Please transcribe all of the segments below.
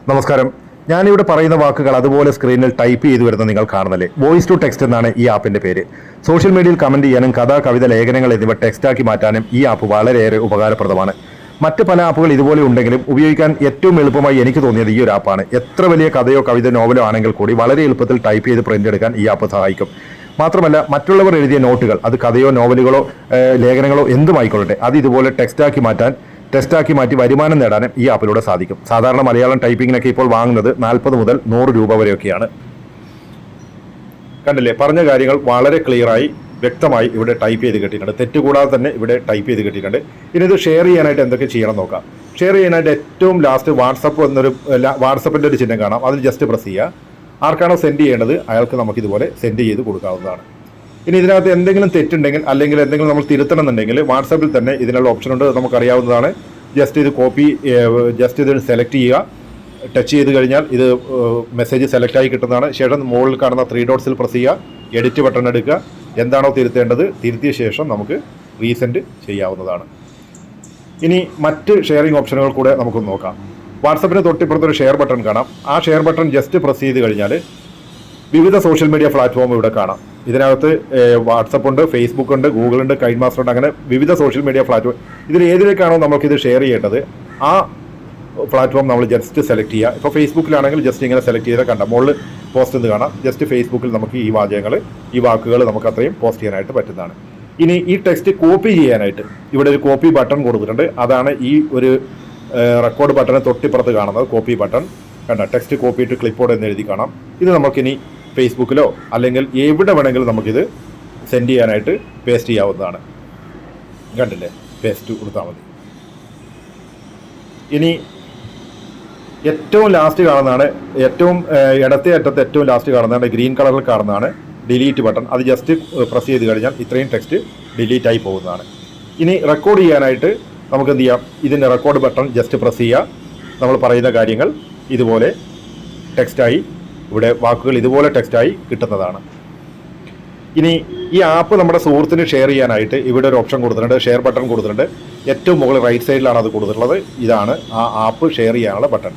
നമസ്കാരം. ഞാനിവിടെ പറയുന്ന വാക്കുകൾ അതുപോലെ സ്ക്രീനിൽ ടൈപ്പ് ചെയ്തു വരുന്നത് നിങ്ങൾ കാണുന്നില്ലേ? വോയിസ് ടു ടെക്സ്റ്റ് എന്നാണ് ഈ ആപ്പിന്റെ പേര്. സോഷ്യൽ മീഡിയയിൽ കമന്റ് ചെയ്യാനും കഥ, കവിത, ലേഖനങ്ങൾ എന്നിവ ടെക്സ്റ്റാക്കി മാറ്റാനും ഈ ആപ്പ് വളരെയേറെ ഉപകാരപ്രദമാണ്. മറ്റ് പല ആപ്പുകൾ ഇതുപോലെ ഉണ്ടെങ്കിലും ഉപയോഗിക്കാൻ ഏറ്റവും എളുപ്പമായി എനിക്ക് തോന്നിയത് ഈ ഒരു ആപ്പാണ്. എത്ര വലിയ കഥയോ കവിത നോവലോ ആണെങ്കിൽ കൂടി വളരെ എളുപ്പത്തിൽ ടൈപ്പ് ചെയ്ത് പ്രിന്റ് എടുക്കാൻ ഈ ആപ്പ് സഹായിക്കും. മാത്രമല്ല, മറ്റുള്ളവർ എഴുതിയ നോട്ടുകൾ, അത് കഥയോ നോവലുകളോ ലേഖനങ്ങളോ എന്തുമായിക്കൊള്ളട്ടെ, അത് ഇതുപോലെ ടെക്സ്റ്റാക്കി മാറ്റി വരുമാനം നേടാനും ഈ ആപ്പിലൂടെ സാധിക്കും. സാധാരണ മലയാളം ടൈപ്പിങ്ങിനൊക്കെ ഇപ്പോൾ വാങ്ങുന്നത് 40 മുതൽ 100 രൂപ വരെയൊക്കെയാണ്. കണ്ടില്ലേ, പറഞ്ഞ കാര്യങ്ങൾ വളരെ ക്ലിയറായി വ്യക്തമായി ഇവിടെ ടൈപ്പ് ചെയ്ത് കിട്ടിയിട്ടുണ്ട്. തെറ്റുകൂടാതെ തന്നെ ഇവിടെ ടൈപ്പ് ചെയ്ത് കിട്ടിയിട്ടുണ്ട്. ഇനി ഇത് ഷെയർ ചെയ്യാനായിട്ട് എന്തൊക്കെ ചെയ്യണം നോക്കാം. ഷെയർ ചെയ്യാനായിട്ട് ഏറ്റവും ലാസ്റ്റ് വാട്സപ്പിൻ്റെ ഒരു ചിഹ്നം കാണാം. അതിൽ ജസ്റ്റ് പ്രസ് ചെയ്യുക. ആർക്കാണോ സെൻഡ് ചെയ്യേണ്ടത് അയാൾക്ക് നമുക്ക് ഇതുപോലെ സെൻഡ് ചെയ്ത് കൊടുക്കാവുന്നതാണ്. ഇനി ഇതിനകത്ത് എന്തെങ്കിലും തെറ്റുണ്ടെങ്കിൽ അല്ലെങ്കിൽ എന്തെങ്കിലും നമ്മൾ തിരുത്തണമെന്നുണ്ടെങ്കിൽ വാട്സാപ്പിൽ തന്നെ ഇതിനുള്ള ഓപ്ഷൻ ഉണ്ട്, നമുക്കറിയാവുന്നതാണ്. ജസ്റ്റ് ഇത് സെലക്ട് ചെയ്യുക. ടച്ച് ചെയ്ത് കഴിഞ്ഞാൽ ഇത് മെസ്സേജ് സെലക്ട് ആയി കിട്ടുന്നതാണ്. ശേഷം മുകളിൽ കാണുന്ന 3 ഡോട്ട്സിൽ പ്രസ് ചെയ്യുക. എഡിറ്റ് ബട്ടൺ എടുക്കുക. എന്താണോ തിരുത്തേണ്ടത് തിരുത്തിയ ശേഷം നമുക്ക് റീസെൻഡ് ചെയ്യാവുന്നതാണ്. ഇനി മറ്റ് ഷെയറിംഗ് ഓപ്ഷനുകൾ കൂടെ നമുക്കൊന്ന് നോക്കാം. വാട്സപ്പിന് തൊട്ടിപ്പുറത്തൊരു ഷെയർ ബട്ടൺ കാണാം. ആ ഷെയർ ബട്ടൺ ജസ്റ്റ് പ്രസ് ചെയ്ത് കഴിഞ്ഞാൽ വിവിധ സോഷ്യൽ മീഡിയ പ്ലാറ്റ്ഫോം ഇവിടെ കാണാം. ഇതിനകത്ത് വാട്സപ്പ് ഉണ്ട്, ഫേസ്ബുക്ക് ഉണ്ട്, ഗൂഗിൾ ഉണ്ട്, കൈൻ മാസ്റ്റർ ഉണ്ട്, അങ്ങനെ വിവിധ സോഷ്യൽ മീഡിയ പ്ലാറ്റ്ഫോം. ഇതിൽ ഏതിലേക്കാണോ നമുക്കിത് ഷെയർ ചെയ്യേണ്ടത് ആ പ്ലാറ്റ്ഫോം നമ്മൾ ജസ്റ്റ് സെലക്ട് ചെയ്യുക. ഇപ്പോൾ ഫേസ്ബുക്കിലാണെങ്കിൽ ജസ്റ്റ് ഇങ്ങനെ സെലക്ട് ചെയ്താൽ കണ്ട മുകളിൽ പോസ്റ്റ് എന്ന് കാണാം. ജസ്റ്റ് ഫേസ്ബുക്കിൽ നമുക്ക് ഈ വാക്കുകൾ നമുക്ക് അത്രയും പോസ്റ്റ് ചെയ്യാനായിട്ട് പറ്റുന്നതാണ്. ഇനി ഈ ടെക്സ്റ്റ് കോപ്പി ചെയ്യാനായിട്ട് ഇവിടെ ഒരു കോപ്പി ബട്ടൺ കൊടുത്തിട്ടുണ്ട്. അതാണ് ഈ ഒരു റെക്കോർഡ് ബട്ടണ് തൊട്ടിപ്പുറത്ത് കാണുന്നത് കോപ്പി ബട്ടൺ. കണ്ട, ടെക്സ്റ്റ് കോപ്പി ഇട്ട് ക്ലിപ്പ് എന്ന് എഴുതി കാണാം. ഇത് നമുക്കിനി ഫേസ്ബുക്കിലോ അല്ലെങ്കിൽ എവിടെ വേണമെങ്കിലും നമുക്കിത് സെൻഡ് ചെയ്യാനായിട്ട് പേസ്റ്റ് ചെയ്യാവുന്നതാണ്. കണ്ടില്ലേ, പേസ്റ്റ് കൊടുത്താൽ മതി. ഇനി ഏറ്റവും ലാസ്റ്റ് കാണുന്നതാണ്, ഏറ്റവും ഇടത്തെ അറ്റത്ത് ഏറ്റവും ലാസ്റ്റ് കാണുന്നതാണ്, ഗ്രീൻ കളറിൽ കാണുന്നതാണ് ഡിലീറ്റ് ബട്ടൺ. അത് ജസ്റ്റ് പ്രസ് ചെയ്ത് കഴിഞ്ഞാൽ ഇത്രയും ടെക്സ്റ്റ് ഡിലീറ്റ് ആയി പോകുന്നതാണ്. ഇനി റെക്കോർഡ് ചെയ്യാനായിട്ട് നമുക്ക് എന്ത് ചെയ്യാം? ഇതിൻ്റെ റെക്കോർഡ് ബട്ടൺ ജസ്റ്റ് പ്രസ് ചെയ്യുക. നമ്മൾ പറയുന്ന കാര്യങ്ങൾ ഇതുപോലെ ടെക്സ്റ്റായി, ഇവിടെ വാക്കുകൾ ഇതുപോലെ ടെക്സ്റ്റായി കിട്ടുന്നതാണ്. ഇനി ഈ ആപ്പ് നമ്മുടെ സുഹൃത്തിന് ഷെയർ ചെയ്യാനായിട്ട് ഇവിടെ ഒരു ഓപ്ഷൻ കൊടുത്തിട്ടുണ്ട്, ഷെയർ ബട്ടൺ കൊടുത്തിട്ടുണ്ട്. ഏറ്റവും മുകളിൽ റൈറ്റ് സൈഡിലാണ് അത് കൊടുത്തിട്ടുള്ളത്. ഇതാണ് ആ ആപ്പ് ഷെയർ ചെയ്യാനുള്ള ബട്ടൺ.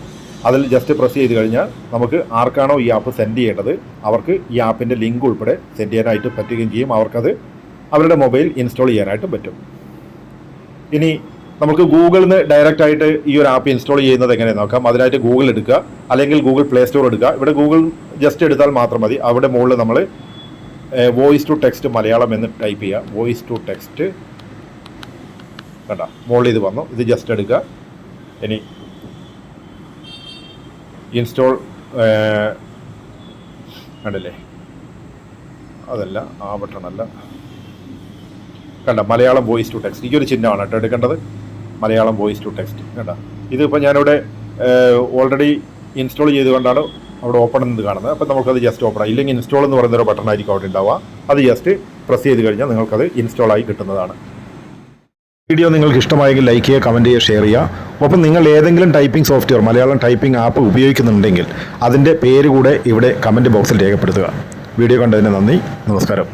അതിൽ ജസ്റ്റ് പ്രസ് ചെയ്ത് കഴിഞ്ഞാൽ നമുക്ക് ആർക്കാണോ ഈ ആപ്പ് സെൻഡ് ചെയ്യേണ്ടത് അവർക്ക് ഈ ആപ്പിൻ്റെ ലിങ്ക് ഉൾപ്പെടെ സെൻഡ് ചെയ്യാനായിട്ട് പറ്റുകയും ചെയ്യും. അവർക്കത് അവരുടെ മൊബൈൽ ഇൻസ്റ്റാൾ ചെയ്യാനായിട്ട് പറ്റും. ഇനി നമുക്ക് ഗൂഗിളിൽ നിന്ന് ഡയറക്റ്റ് ആയിട്ട് ഈ ഒരു ആപ്പ് ഇൻസ്റ്റാൾ ചെയ്യുന്നത് എങ്ങനെ നോക്കാം. അതിനായിട്ട് ഗൂഗിൾ എടുക്കുക, അല്ലെങ്കിൽ ഗൂഗിൾ പ്ലേ സ്റ്റോർ എടുക്കുക. ഇവിടെ ഗൂഗിൾ ജസ്റ്റ് എടുത്താൽ മാത്രം മതി. അവിടെ മുകളിൽ നമ്മൾ വോയിസ് ടു ടെക്സ്റ്റ് മലയാളം എന്ന് ടൈപ്പ് ചെയ്യുക. വോയിസ് ടു ടെക്സ്റ്റ് കണ്ട, മുകളിൽ ഇത് വന്നു. ഇത് ജസ്റ്റ് എടുക്കുക. ഇനി ഇൻസ്റ്റാൾ കണ്ടില്ലേ, അതല്ല, ആ ബട്ടണല്ല, കണ്ട മലയാളം വോയിസ് ടു ടെക്സ്റ്റ്. ഈ ഒരു ചിഹ്നമാണ് കേട്ടോ എടുക്കേണ്ടത്, മലയാളം വോയിസ് ടു ടെക്സ്റ്റ്. കണ്ട, ഇതിപ്പോൾ ഞാനിവിടെ ഓൾറെഡി ഇൻസ്റ്റാൾ ചെയ്തുകൊണ്ടാണ് അവിടെ ഓപ്പൺ എന്ന് കാണുന്നത്. അപ്പോൾ നമുക്കത് ജസ്റ്റ് ഓപ്പൺ ആയി, ഇല്ലെങ്കിൽ ഇൻസ്റ്റാൾ എന്ന് പറയുന്ന ഒരു ബട്ടൺ ആയിരിക്കും അവിടെ ഉണ്ടാവുക. അത് ജസ്റ്റ് പ്രസ് ചെയ്ത് കഴിഞ്ഞാൽ നിങ്ങൾക്കത് ഇൻസ്റ്റാൾ ആയി കിട്ടുന്നതാണ്. വീഡിയോ നിങ്ങൾക്ക് ഇഷ്ടമായെങ്കിൽ ലൈക്ക് ചെയ്യുക, കമൻറ്റ് ചെയ്യുക, ഷെയർ ചെയ്യുക. ഒപ്പം നിങ്ങൾ ഏതെങ്കിലും typing software, Malayalam typing app ഉപയോഗിക്കുന്നുണ്ടെങ്കിൽ അതിൻ്റെ പേര് കൂടെ ഇവിടെ കമൻറ്റ് ബോക്സിൽ രേഖപ്പെടുത്തുക. വീഡിയോ കണ്ടതിന് നന്ദി. നമസ്കാരം.